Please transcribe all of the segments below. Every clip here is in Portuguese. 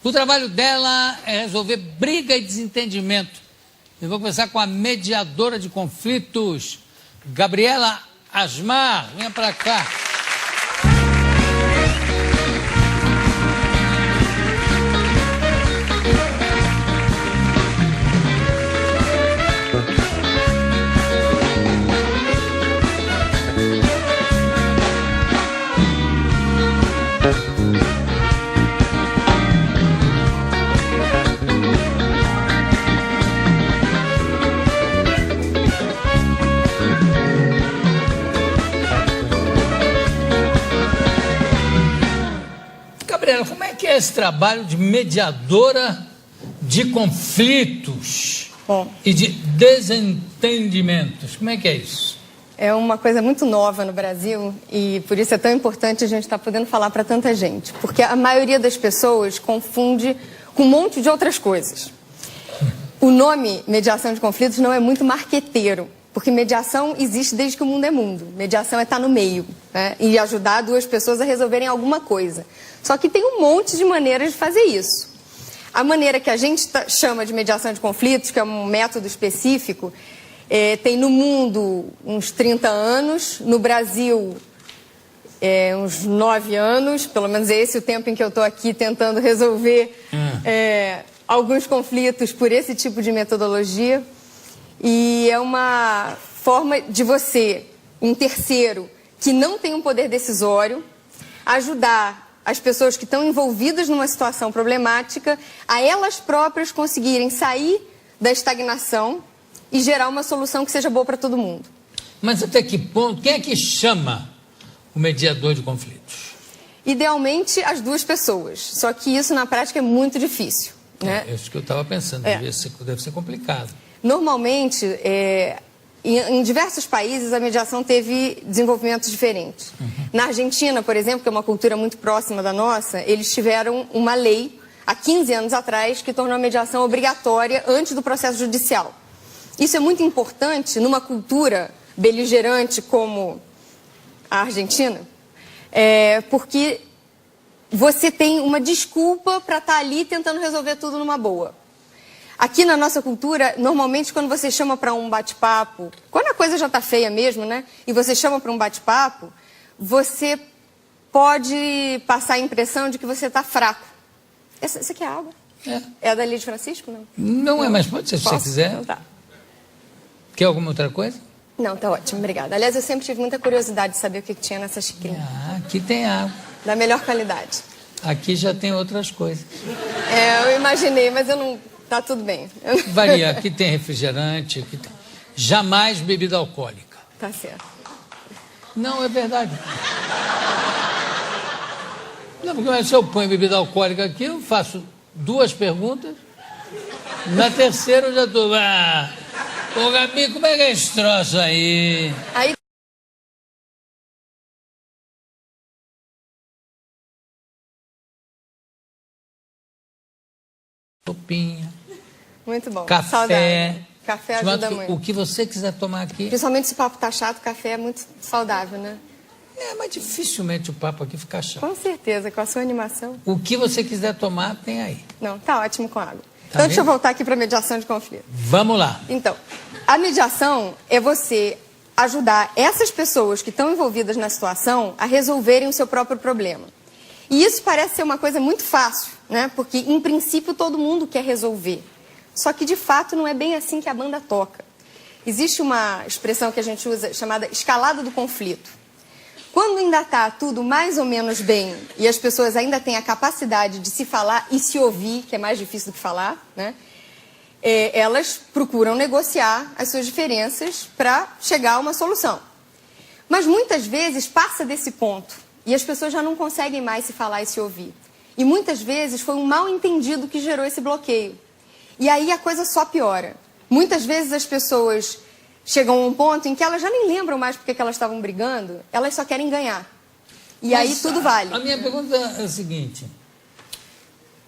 O trabalho dela é resolver briga e desentendimento. Eu vou começar com a mediadora de conflitos, Gabriela Asmar. Venha para cá. Gabriela, como é que é esse trabalho de mediadora de conflitos e de desentendimentos? Como é que é isso? É uma coisa muito nova no Brasil e por isso é tão importante a gente estar podendo falar para tanta gente. Porque a maioria das pessoas confunde com um monte de outras coisas. O nome mediação de conflitos não é muito marqueteiro, porque mediação existe desde que o mundo é mundo. Mediação é estar no meio, né? E ajudar duas pessoas a resolverem alguma coisa. Só que tem um monte de maneiras de fazer isso. A maneira que a gente chama de mediação de conflitos, que é um método específico, tem no mundo uns 30 anos, no Brasil uns 9 anos, pelo menos é esse o tempo em que eu estou aqui tentando resolver alguns conflitos por esse tipo de metodologia. E é uma forma de você, um terceiro, que não tem um poder decisório, ajudar as pessoas que estão envolvidas numa situação problemática a elas próprias conseguirem sair da estagnação e gerar uma solução que seja boa para todo mundo. Mas até que ponto, quem é que chama o mediador de conflitos? Idealmente, as duas pessoas, só que isso na prática é muito difícil, né? É isso que eu estava pensando, deve ser complicado. Normalmente, em diversos países, a mediação teve desenvolvimentos diferentes. Na Argentina, por exemplo, que é uma cultura muito próxima da nossa, eles tiveram uma lei, há 15 anos atrás, que tornou a mediação obrigatória antes do processo judicial. Isso é muito importante numa cultura beligerante como a Argentina, porque você tem uma desculpa para estar ali tentando resolver tudo numa boa. Aqui na nossa cultura, normalmente quando você chama para um bate-papo, quando a coisa já está feia mesmo, né? E você chama para um bate-papo, você pode passar a impressão de que você está fraco. Essa aqui é água? É a da Lídia Francisco, não? Não é, mas pode ser se você quiser. Então tá. Quer alguma outra coisa? Não, tá ótimo, obrigada. Aliás, eu sempre tive muita curiosidade de saber o que tinha nessa xicrinha. Aqui tem água. Da melhor qualidade. Aqui já tem outras coisas. Eu imaginei, mas eu não... Tá tudo bem. Varia, aqui tem refrigerante, aqui tem... Jamais bebida alcoólica. Tá certo. Não, é verdade. Não, porque se eu ponho bebida alcoólica aqui, eu faço 2 perguntas. Na terceira eu já estou... Ô, Gabi, como é que é esse troço aí? Sopinha. Muito bom. Café. Saudável. Café ajuda muito. O que você quiser tomar aqui. Principalmente se o papo tá chato, café é muito saudável, né? Mas dificilmente o papo aqui fica chato. Com certeza, com a sua animação. O que você quiser tomar, tem aí. Não, tá ótimo com água. Tá Então, deixa eu voltar aqui para a mediação de conflito. Vamos lá. Então, a mediação é você ajudar essas pessoas que estão envolvidas na situação a resolverem o seu próprio problema. E isso parece ser uma coisa muito fácil, né? Porque, em princípio, todo mundo quer resolver. Só que, de fato, não é bem assim que a banda toca. Existe uma expressão que a gente usa chamada escalada do conflito. Quando ainda está tudo mais ou menos bem e as pessoas ainda têm a capacidade de se falar e se ouvir, que é mais difícil do que falar, né? Elas procuram negociar as suas diferenças para chegar a uma solução. Mas muitas vezes passa desse ponto e as pessoas já não conseguem mais se falar e se ouvir. E muitas vezes foi um mal-entendido que gerou esse bloqueio. E aí a coisa só piora. Muitas vezes as pessoas chegam a um ponto em que elas já nem lembram mais porque que elas estavam brigando, elas só querem ganhar. E aí tudo vale. A minha pergunta é a seguinte: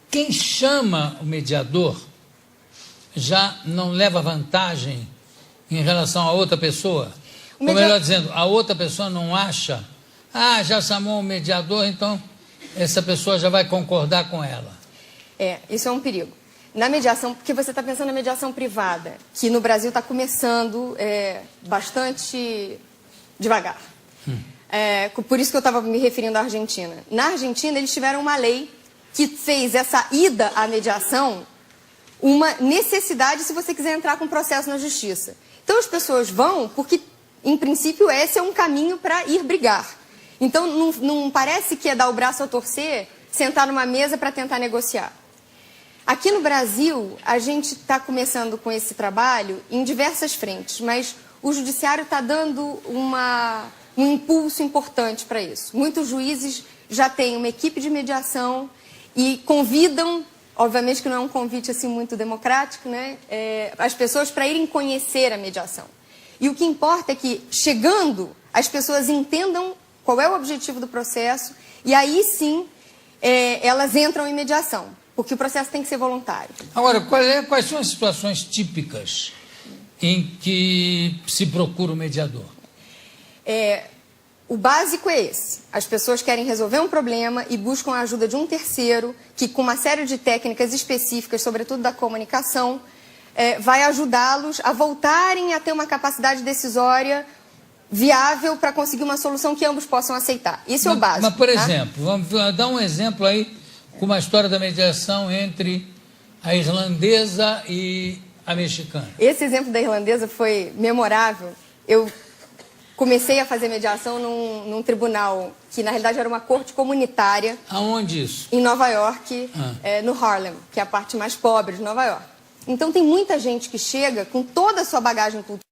quem chama o mediador já não leva vantagem em relação a outra pessoa? Ou melhor dizendo, a outra pessoa não acha, já chamou o mediador, então essa pessoa já vai concordar com ela. Isso é um perigo. Na mediação, porque você está pensando na mediação privada, que no Brasil está começando bastante devagar. Por isso que eu estava me referindo à Argentina. Na Argentina, eles tiveram uma lei que fez essa ida à mediação uma necessidade se você quiser entrar com processo na justiça. Então as pessoas vão porque, em princípio, esse é um caminho para ir brigar. Então não parece que é dar o braço a torcer, sentar numa mesa para tentar negociar. Aqui no Brasil, a gente está começando com esse trabalho em diversas frentes, mas o judiciário está dando um impulso importante para isso. Muitos juízes já têm uma equipe de mediação e convidam, obviamente que não é um convite assim muito democrático, né, as pessoas para irem conhecer a mediação. E o que importa é que, chegando, as pessoas entendam qual é o objetivo do processo e aí sim elas entram em mediação. Porque o processo tem que ser voluntário. Agora, quais são as situações típicas em que se procura um mediador? O básico é esse. As pessoas querem resolver um problema e buscam a ajuda de um terceiro que, com uma série de técnicas específicas, sobretudo da comunicação, vai ajudá-los a voltarem a ter uma capacidade decisória viável para conseguir uma solução que ambos possam aceitar. Isso é o básico. Mas, por exemplo, vamos dar um exemplo aí com uma história da mediação entre a irlandesa e a mexicana. Esse exemplo da irlandesa foi memorável. Eu comecei a fazer mediação num tribunal que, na realidade, era uma corte comunitária. Aonde isso? Em Nova York, no Harlem, que é a parte mais pobre de Nova York. Então, tem muita gente que chega com toda a sua bagagem cultural